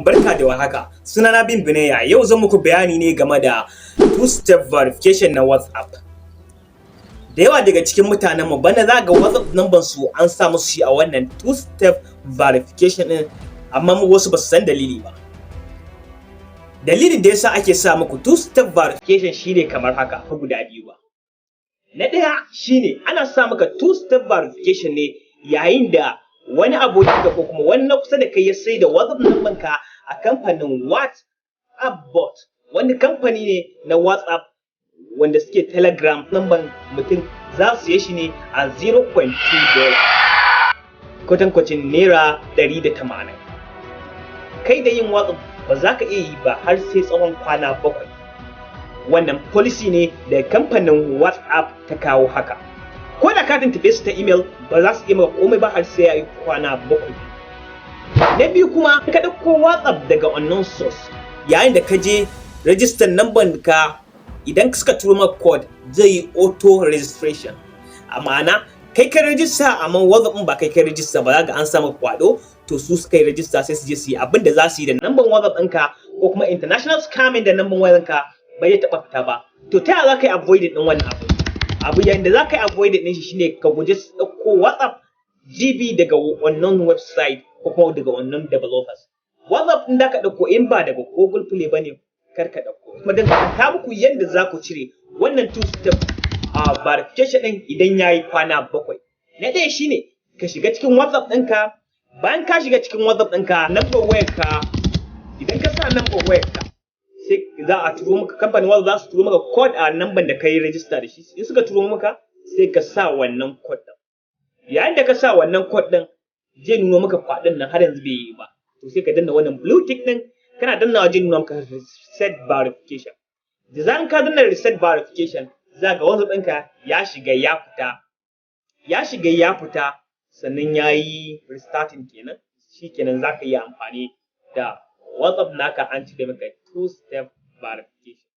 Barka da warhaka, sunana Bineya. Yau zan muku bayani ne game da two-step verification na WhatsApp. Da yawa daga cikin mutanenmu bana za ga WhatsApp number su an sa musu shi a wannan two-step verification ɗin, amma wasu ba su san dalili ba. Dalilin da yasa ake sa muku two-step verification shine kamar haka, guda biyu ba. Na ɗaya shine ana sa maka two-step verification ne yayin da wani abokinka ko kuma wani na kusa da kai ya sai da WhatsApp number ka a kamfanin WhatsApp bot, wani kamfani ne na WhatsApp wanda suke Telegram. Number mutum za su siye shi ne a $0.2, kwatankwacin naira 180. Kai da yin WhatsApp ba za ka iya yi ba har sai tsawon kwana 7. Wannan policy ne da kamfanin WhatsApp ta kawo haka. Ko da ka tuntuɓe su ta email ba za su iya maka komai ba har sai ya yi kwana 7. Na biyu kuma ka ɗauko WhatsApp daga unknown source, yayin da ka je register number ka, idan suka turo maka code zai yi auto registration. A ma'ana kai ka register amma WhatsApp ɗin ba kai ka register ba, za ga an sa maka kwaɗo, to su suka yi register sai su je su yi abin da za su yi da number WhatsApp ɗinka, ko kuma international scamming da number wayanka bai taɓa fita ba. To ta yaya za ka yi avoiding ɗin wannan abu? Yayin da za ka yi avoiding ɗin shi shine ka guji ɗauko WhatsApp DB daga unknown website ko kuma daga unknown developers. WhatsApp ɗin da ka ɗauko in ba daga Google Play ba ne, kar ka ɗauko. Kuma don ka muku yadda za ku cire wannan two-step verification ɗin idan ya yi kwana 7. Na ɗaya shine ka shiga cikin WhatsApp ɗinka. Bayan ka shiga cikin WhatsApp ɗinka, number wayarka, idan ka sa number wayarka, sai za a turo maka, kamfanin WhatsApp za su turo maka code a number da ka yi register da shi. In suka turo maka, sai ka sa wannan code ɗin. Yayin da ka sa wannan code ɗin, zai nuno maka kwaɗin nan har yanzu bai yi ba. To sai ka danna wannan blue tick ɗin, kana dannawa zai nuna maka reset verification. Da zaran ka danna reset verification, za ga WhatsApp ɗinka ya shiga ya fita, sannan ya yi restarting kenan. Shi kenan za ka yi amfani da WhatsApp naka an cire maka two-step verification.